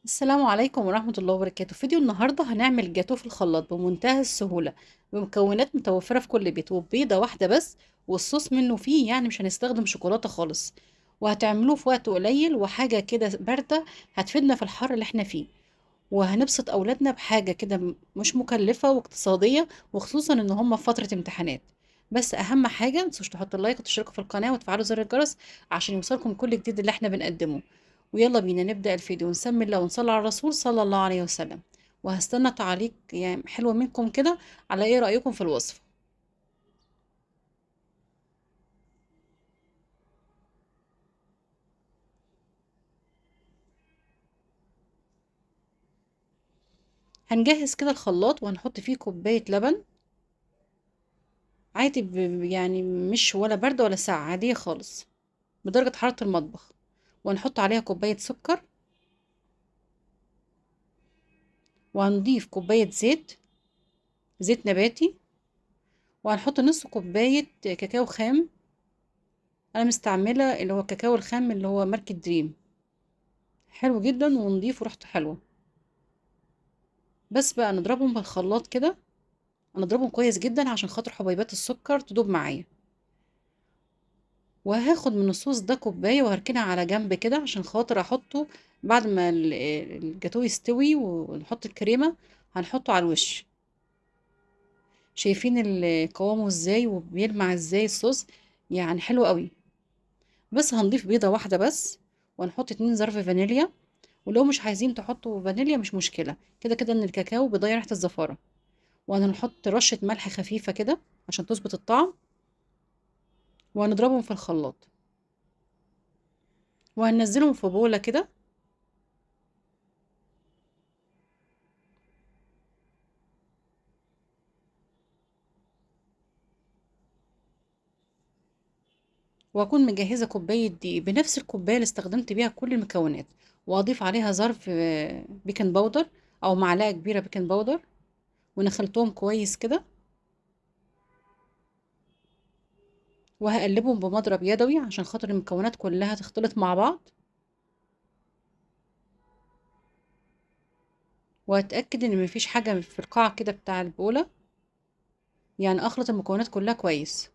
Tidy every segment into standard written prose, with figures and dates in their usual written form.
السلام عليكم ورحمة الله وبركاته. فيديو النهاردة هنعمل جاتو في الخلاط بمنتهى السهولة بمكونات متوفرة في كل بيت وبيضة واحدة بس، والصوص منه فيه يعني مش هنستخدم شوكولاتة خالص، وهتعملوه في وقت قليل وحاجة كده باردة هتفيدنا في الحر اللي احنا فيه، وهنبسط أولادنا بحاجة كده مش مكلفة واقتصادية، وخصوصا ان هم في فترة امتحانات. بس أهم حاجة متنسوش تحطوا اللايك وتشتركوا في القناة وتفعلوا زر الجرس عشان يوصلكم كل جديد اللي احنا بنقدمه. ويلا بينا نبدأ الفيديو ونسمي الله ونصلي على الرسول صلى الله عليه وسلم. وهستنى تعليق يعني حلو منكم كده على ايه رأيكم في الوصفة. هنجهز كده الخلاط وهنحط فيه كوباية لبن عادي يعني مش ولا باردة ولا ساقعة، عادية خالص بدرجة حرارة المطبخ. وهنحط عليها كوباية سكر، وهنضيف كوباية زيت نباتي، وهنحط نص كوباية كاكاو خام. أنا مستعملة اللي هو الكاكاو الخام اللي هو ماركة دريم، حلو جدا ونضيف وريحته حلوة. بس بقى نضربهم بالخلاط كده، هنضربهم كويس جدا عشان خاطر حبيبات السكر تدوب معايا. وهاخد من الصوص ده كوباية وهركنها على جنب كده عشان خاطر احطه بعد ما الجاتو يستوي ونحط الكريمة، هنحطه على الوش. شايفين قوامه ازاي وبيلمع ازاي الصوص، يعني حلو قوي. بس هنضيف بيضة واحدة بس، وهنحط 2 ظرف فانيليا. ولو مش عايزين تحطوا فانيليا مش مشكلة، كده كده ان الكاكاو بيضيع ريحة الزفارة. وهنحط رشة ملح خفيفة كده عشان تظبط الطعم، وهنضربهم في الخلاط وهننزلهم في بولة كده. وهكون مجهزة كوباية دقيق بنفس الكوباية اللي استخدمت بيها كل المكونات، وأضيف عليها ظرف بيكنج باودر أو معلقة كبيرة بيكنج باودر، ونخلطهم كويس كده. وهقلبهم بمضرب يدوي عشان خاطر المكونات كلها تختلط مع بعض. وأتأكد إن مفيش حاجة في القاع كده بتاع البولة، يعني أخلط المكونات كلها كويس.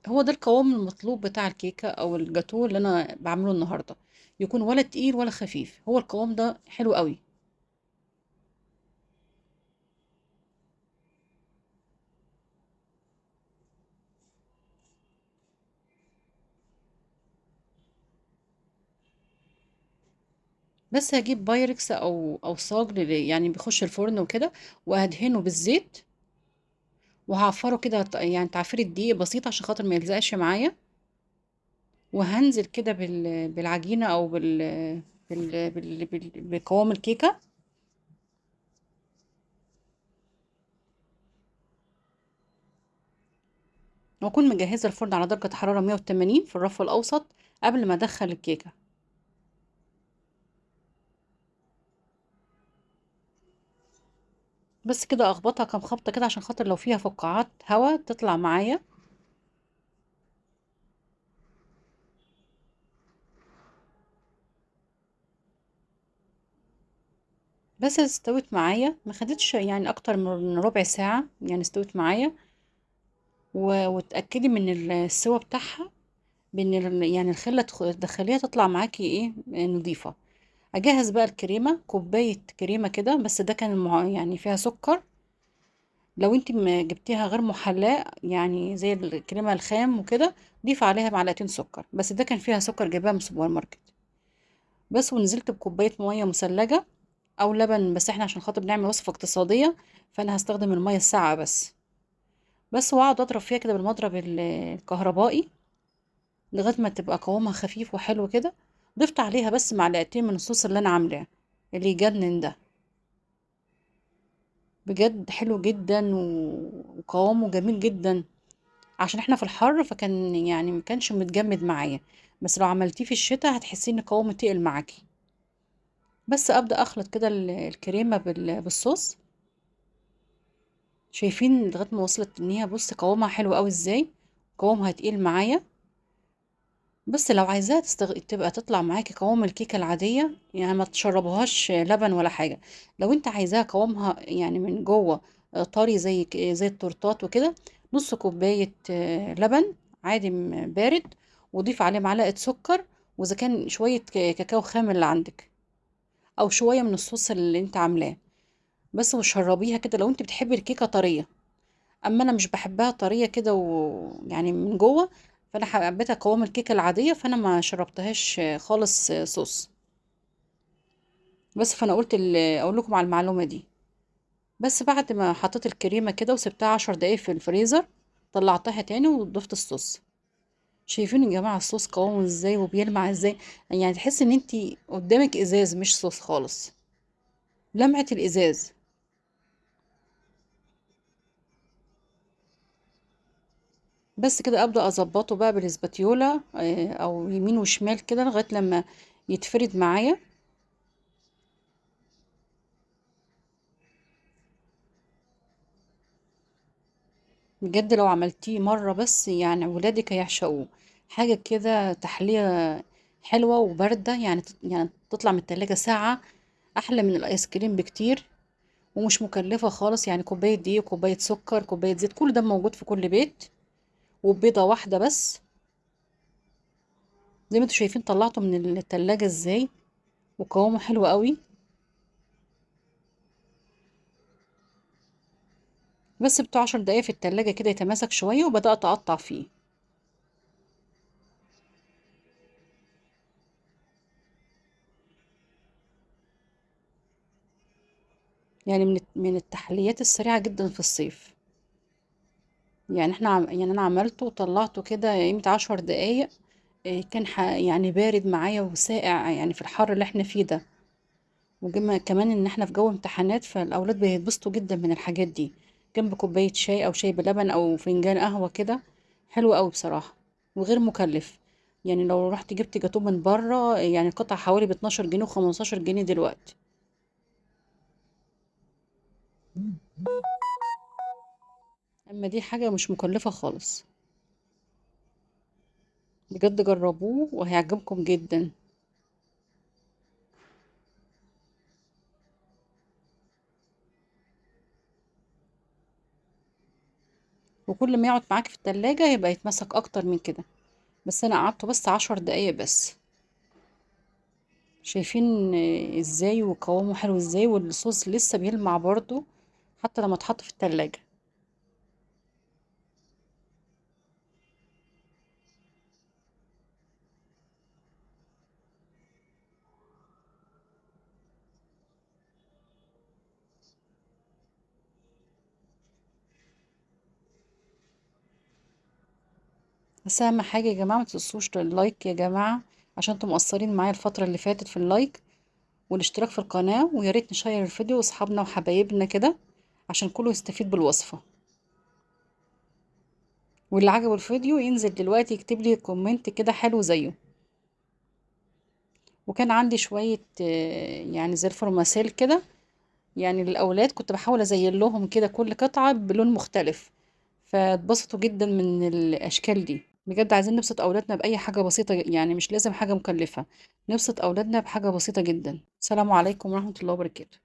هو ده القوام المطلوب بتاع الكيكة أو الجاتو اللي أنا بعمله النهاردة، يكون ولا تقيل ولا خفيف، هو القوام ده حلو قوي. بس هجيب بايركس او صاج يعني بيخش الفرن وكده، وهدهنه بالزيت، وهعفره كده يعني تعفير الدقيق بسيط عشان خاطر ما يلزقش معايا. وهنزل كده بالعجينه او بقوام الكيكه. واكون مجهزه الفرن على درجه حراره 180 في الرف الاوسط قبل ما ادخل الكيكه. بس كده اخبطها كام خبطه كده عشان خاطر لو فيها فقاعات هواء تطلع معايا. بس استوت معايا، ما خدتش يعني اكتر من ربع ساعه، يعني استوت معايا. وتأكدي من السوا بتاعها، بان يعني الخلة تدخليها تطلع معاكي ايه نضيفة. اجهز بقى الكريمة، كوباية كريمة كده، بس ده كان يعني فيها سكر. لو انت جبتيها غير محلاة يعني زي الكريمة الخام وكده، ضيف عليها معلقتين سكر، بس ده كان فيها سكر جايباها من السوبر ماركت. بس ونزلت بكوباية مية مثلجة او لبن، بس احنا عشان خاطر بنعمل وصفة اقتصادية فانا هستخدم المية الساقعة بس واقعد اضرب فيها كده بالمضرب الكهربائي لغاية ما تبقى قوامها خفيف وحلو كده. ضفت عليها بس معلقتين من الصوص اللي انا عاملاه اللي يجنن ده، بجد حلو جدا وقوامه جميل جدا. عشان احنا في الحر فكان يعني ما كانش متجمد معايا، بس لو عملتيه في الشتاء هتحسي ان قوامه تقل معاكي. بس ابدا اخلط كده الكريمه بالصوص. شايفين لغايه ما وصلت ان هي، بص قوامها حلو قوي ازاي، قوامها تقيل معايا. بس لو عايزاها تبقى تطلع معاكي قوام الكيكه العاديه، يعني ما تشربوهاش لبن ولا حاجه. لو انت عايزاها قوامها يعني من جوه طري زي زي التورتات وكده، نص كوبايه لبن عادي بارد، وضيف عليه معلقه سكر، واذا كان شويه كاكاو خام اللي عندك، او شويه من الصوص اللي انت عاملاه. بس وشربيها كده لو انت بتحبي الكيكه طريه. اما انا مش بحبها طريه كده ويعني من جوه، فانا حبيتها قوام الكيكه العاديه، فانا ما شربتهاش خالص صوص. بس فانا قلت اقول لكم على المعلومه دي. بس بعد ما حطيت الكريمه كده وسبتها 10 دقايق في الفريزر، طلعتها تاني وضفت الصوص. شايفين يا جماعه الصوص قوامه ازاي وبيلمع ازاي؟ يعني تحس ان انتي قدامك ازاز مش صوص خالص، لمعه الازاز. بس كده ابدا اظبطه بقى بالاسباتيولا او يمين وشمال كده لغايه لما يتفرد معايا. بجد لو عملتيه مرة بس يعني ولادك هيعشقوه. حاجة كده تحلية حلوة وباردة، يعني يعني تطلع من التلاجة ساعة، أحلى من الآيس كريم بكتير. ومش مكلفة خالص، يعني كوباية دقيق، كوباية سكر، كوباية زيت، كل ده موجود في كل بيت. وبيضة واحدة بس. زي ما انتوا شايفين طلعته من التلاجة ازاي، وقوامه حلو قوي. بس بتاع 10 دقايق في التلاجة كده يتماسك شوية، وبدأت أقطع فيه. يعني من التحليات السريعة جدا في الصيف. يعني يعني انا عملته وطلعته كده قيمة 10 دقايق. كان يعني بارد معايا وساقع، يعني في الحر اللي احنا فيه ده. وجما كمان ان احنا في جو امتحانات، فالاولاد بيتبسطوا جدا من الحاجات دي، جنب كوباية شاي او شاي بلبن او فنجان قهوة كده. حلو قوي بصراحة، وغير مكلف. يعني لو رحت جبت جاتوه من بره، يعني القطعة حوالي ب 12 جنيه و15 جنيه دلوقتي. اما دي حاجة مش مكلفة خالص. بجد جربوه وهيعجبكم جدا. وكل ما يقعد معاك في التلاجة يبقى يتمسك اكتر من كده. بس انا قعدته بس 10 دقايق بس. شايفين ازاي وقوامه حلو ازاي، والصوص لسه بيلمع برضو حتى لما اتحط في التلاجة. بس اهم حاجة يا جماعة ما تنسوش اللايك يا جماعة، عشان انتم مقصرين معايا الفترة اللي فاتت في اللايك والاشتراك في القناة. ويا ريت نشير الفيديو لاصحابنا وحبايبنا كده، عشان كله يستفيد بالوصفة. واللي عجبه الفيديو ينزل دلوقتي يكتب لي كومنت كده حلو زيه. وكان عندي شوية يعني زي الفرماسيل كده، يعني للأولاد كنت بحاول أزين لهم كده كل قطعة بلون مختلف، فاتبسطوا جدا من الأشكال دي. بجد عايزين نبسط أولادنا بأي حاجة بسيطة، يعني مش لازم حاجة مكلفة. نبسط أولادنا بحاجة بسيطة جدا. السلام عليكم ورحمة الله وبركاته.